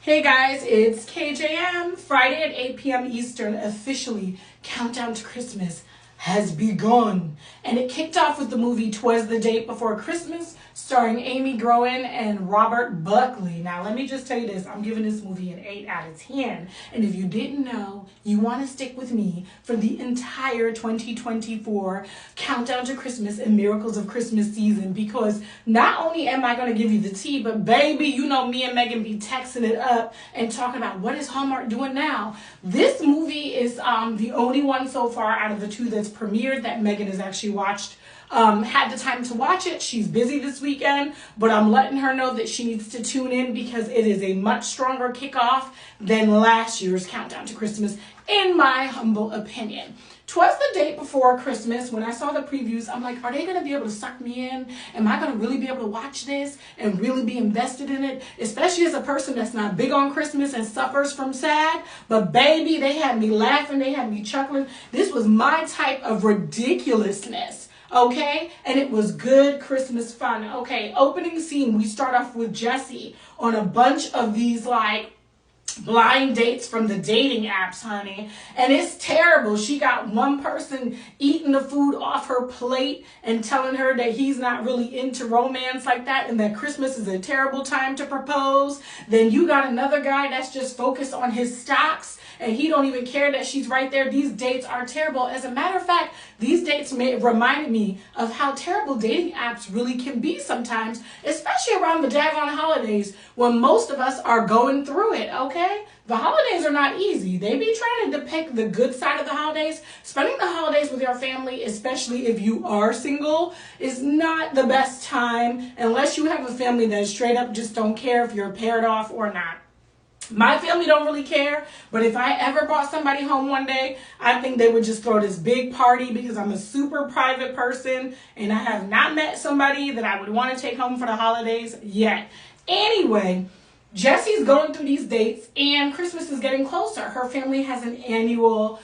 Hey guys, it's KJM. Friday at 8 p.m. Eastern, officially, Countdown to Christmas has begun. And it kicked off with the movie Twas the Date Before Christmas, starring Amy Groen and Robert Buckley. Now, let me just tell you this. I'm giving this movie an 8 out of 10. And if you didn't know, you want to stick with me for the entire 2024 Countdown to Christmas and Miracles of Christmas season, because not only am I going to give you the tea, but baby, you know me and Megan be texting it up and talking about what is Hallmark doing now. This movie is the only one so far out of the two that's premiered that Megan has actually watched. Had the time to watch it. She's busy this weekend, but I'm letting her know that she needs to tune in because it is a much stronger kickoff than last year's Countdown to Christmas, in my humble opinion. Twas the Date Before Christmas. When I saw the previews, I'm like, are they going to be able to suck me in? Am I going to really be able to watch this and really be invested in it? Especially as a person that's not big on Christmas and suffers from sad. But baby, they had me laughing. They had me chuckling. This was my type of ridiculousness. Okay, and it was good Christmas fun. Okay, opening scene, we start off with Jessie on a bunch of these like blind dates from the dating apps, honey, and it's terrible. She got one person eating the food off her plate and telling her that he's not really into romance like that and that Christmas is a terrible time to propose. Then you got another guy that's just focused on his stocks and he don't even care that she's right there. These dates are terrible. As a matter of fact, these dates reminded me of how terrible dating apps really can be sometimes, especially around the daggone holidays when most of us are going through it, okay? The holidays are not easy. They be trying to depict the good side of the holidays. Spending the holidays with your family, especially if you are single, is not the best time unless you have a family that straight up just don't care if you're paired off or not. My family don't really care, but if I ever brought somebody home one day, I think they would just throw this big party because I'm a super private person and I have not met somebody that I would want to take home for the holidays yet. Anyway, Jessie's going through these dates and Christmas is getting closer. Her family has an annual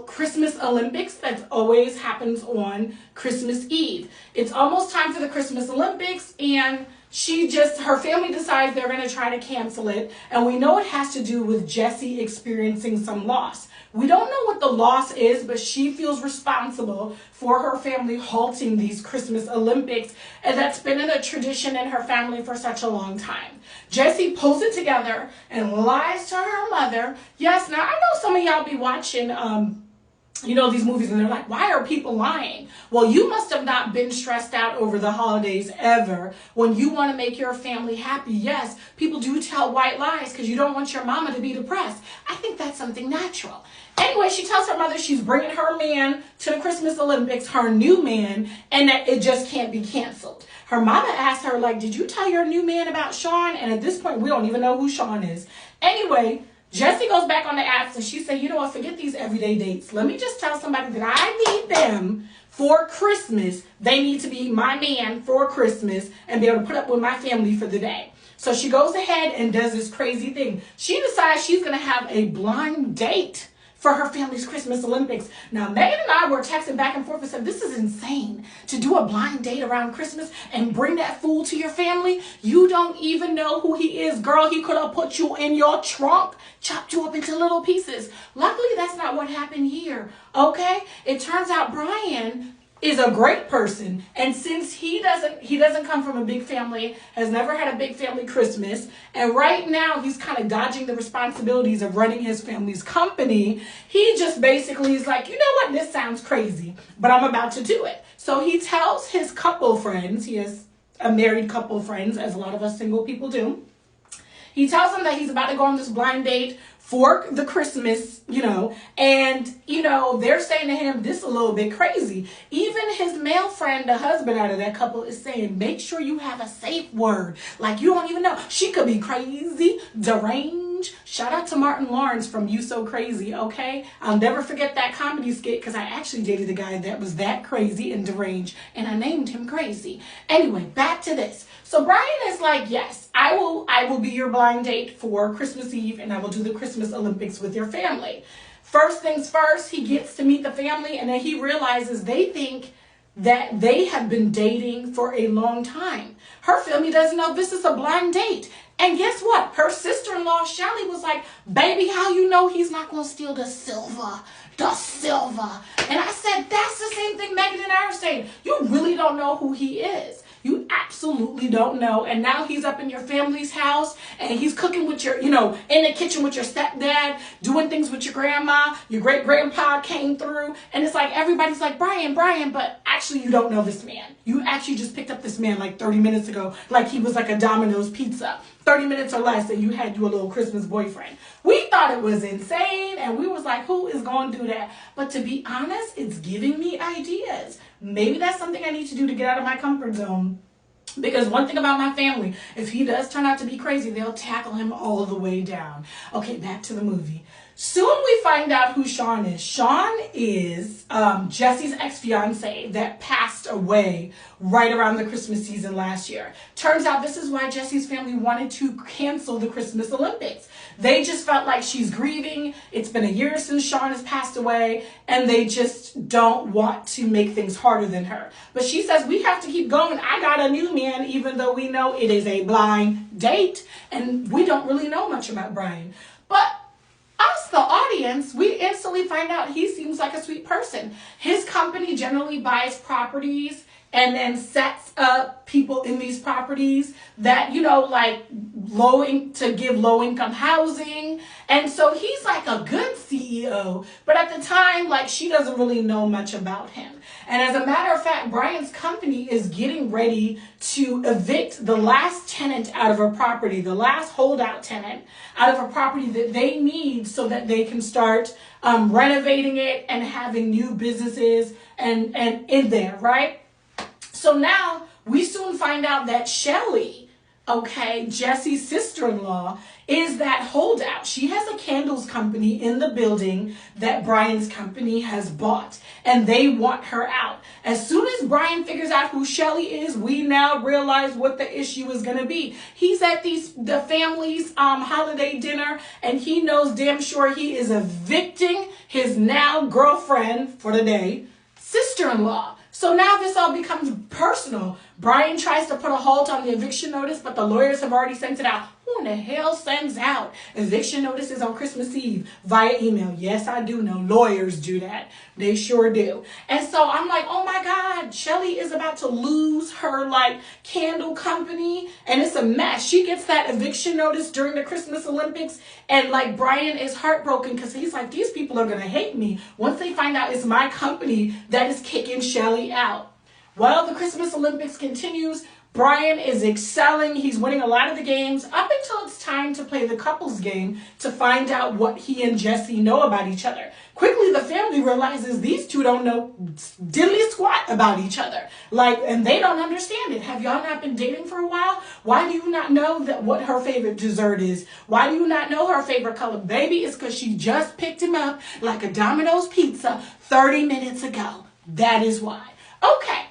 Christmas Olympics that always happens on Christmas Eve. It's almost time for the Christmas Olympics and her family decides they're going to try to cancel it. And we know it has to do with Jessie experiencing some loss. We don't know what the loss is, but she feels responsible for her family halting these Christmas Olympics. And that's been a tradition in her family for such a long time. Jessie pulls it together and lies to her mother. Yes, now I know some of y'all be watching these movies and they're like, why are people lying? Well, you must have not been stressed out over the holidays ever when you want to make your family happy. Yes, people do tell white lies because you don't want your mama to be depressed. I think that's something natural. Anyway, she tells her mother she's bringing her man to the Christmas Olympics, her new man, and that it just can't be canceled. Her mama asked her, like, did you tell your new man about Sean? And at this point, we don't even know who Sean is. Anyway, Jessie goes back on the apps and she said, you know what, forget these everyday dates. Let me just tell somebody that I need them for Christmas. They need to be my man for Christmas and be able to put up with my family for the day. So she goes ahead and does this crazy thing. She decides she's going to have a blind date for her family's Christmas Olympics. Now, Megan and I were texting back and forth and said, this is insane to do a blind date around Christmas and bring that fool to your family. You don't even know who he is. Girl, he could have put you in your trunk, chopped you up into little pieces. Luckily, that's not what happened here, okay? It turns out Brian is a great person, and since he doesn't come from a big family, has never had a big family Christmas, and right now he's kind of dodging the responsibilities of running his family's company, he just basically is like, you know what, this sounds crazy, but I'm about to do it. So he tells his couple friends, he has a married couple friends, as a lot of us single people do, he tells them that he's about to go on this blind date for the Christmas, and, they're saying to him, this is a little bit crazy. Even his male friend, the husband out of that couple, is saying, make sure you have a safe word. Like, you don't even know. She could be crazy, deranged. Shout out to Martin Lawrence from You So Crazy, okay? I'll never forget that comedy skit because I actually dated a guy that was that crazy and deranged, and I named him Crazy. Anyway, back to this. So Brian is like, yes, I will be your blind date for Christmas Eve and I will do the Christmas Olympics with your family. First things first, he gets to meet the family and then he realizes they think that they have been dating for a long time. Her family doesn't know this is a blind date. And guess what? Her her sister-in-law, Shelly, was like, baby, how you know he's not going to steal the silver? The silver. And I said, that's the same thing Megan and I are saying. You really don't know who he is. You absolutely don't know. And now he's up in your family's house and he's cooking with your, in the kitchen with your stepdad, doing things with your grandma. Your great grandpa came through. And it's like, everybody's like, Brian, but actually you don't know this man. You actually just picked up this man like 30 minutes ago, like he was like a Domino's pizza. 30 minutes or less and you had you a little Christmas boyfriend. We thought it was insane and we was like, who is going to do that? But to be honest, it's giving me ideas. Maybe that's something I need to do to get out of my comfort zone. Because one thing about my family, if he does turn out to be crazy, they'll tackle him all the way down. Okay, back to the movie. Soon we find out who Sean is. Sean is Jesse's ex-fiance that passed away right around the Christmas season last year. Turns out this is why Jesse's family wanted to cancel the Christmas Olympics. They just felt like she's grieving. It's been a year since Sean has passed away, and they just don't want to make things harder than her. But she says, we have to keep going. I got a new man, even though we know it is a blind date, and we don't really know much about Brian. But us, the audience, we instantly find out he seems like a sweet person. His company generally buys properties and then sets up people in these properties that, like to give low income housing. And so he's like a good CEO, but at the time, like she doesn't really know much about him. And as a matter of fact, Brian's company is getting ready to evict the last tenant out of a property, the last holdout tenant out of a property that they need so that they can start renovating it and having new businesses and in there, right? So now we soon find out that Shelly, Jesse's sister-in-law, is that holdout. She has a candles company in the building that Brian's company has bought, and they want her out. As soon as Brian figures out who Shelly is, we now realize what the issue is going to be. He's at the family's holiday dinner, and he knows damn sure he is evicting his now girlfriend for the day, sister-in-law. So now this all becomes personal. Brian tries to put a halt on the eviction notice, but the lawyers have already sent it out. Who in the hell sends out eviction notices on Christmas Eve via email? Yes, I do know. Lawyers do that. They sure do. And so I'm like, oh my God, Shelly is about to lose her candle company, and it's a mess. She gets that eviction notice during the Christmas Olympics, and Brian is heartbroken because he's like, these people are going to hate me once they find out it's my company that is kicking Shelly out. Well, the Christmas Olympics continues. Brian is excelling. He's winning a lot of the games up until it's time to play the couples game to find out what he and Jesse know about each other. Quickly, the family realizes these two don't know diddly squat about each other. And they don't understand it. Have y'all not been dating for a while? Why do you not know what her favorite dessert is? Why do you not know her favorite color? Baby, it's because she just picked him up like a Domino's pizza 30 minutes ago. That is why. Okay.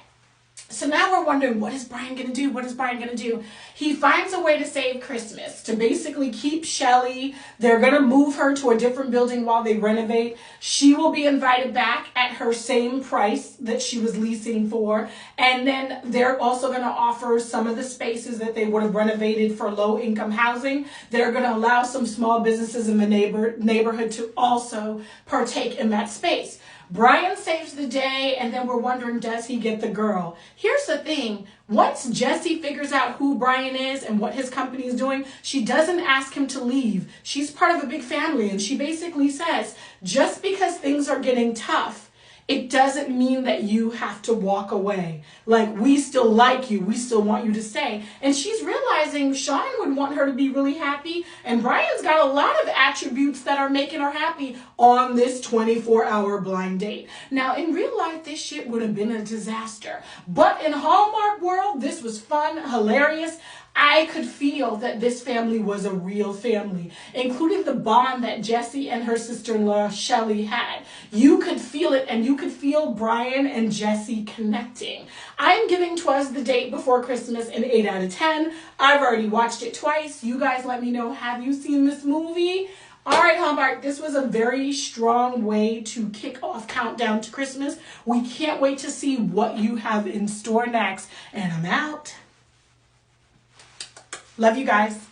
So now we're wondering, what is Brian going to do? What is Brian going to do? He finds a way to save Christmas, to basically keep Shelly. They're going to move her to a different building while they renovate. She will be invited back at her same price that she was leasing for. And then they're also going to offer some of the spaces that they would have renovated for low-income housing. They're going to allow some small businesses in the neighborhood to also partake in that space. Brian saves the day, and then we're wondering, does he get the girl? Here's the thing. Once Jessie figures out who Brian is and what his company is doing, she doesn't ask him to leave. She's part of a big family, and she basically says, just because things are getting tough, it doesn't mean that you have to walk away. We still like you. We still want you to stay. And she's realizing Sean would want her to be really happy. And Brian's got a lot of attributes that are making her happy on this 24-hour blind date. Now, in real life, this shit would have been a disaster. But in Hallmark world, this was fun, hilarious. I could feel that this family was a real family, including the bond that Jessie and her sister-in-law Shelly had. You could feel it, and you could feel Brian and Jessie connecting. I'm giving Twas the Date Before Christmas an 8 out of 10. I've already watched it twice. You guys let me know, have you seen this movie? All right, Hallmark, this was a very strong way to kick off Countdown to Christmas. We can't wait to see what you have in store next. And I'm out. Love you guys.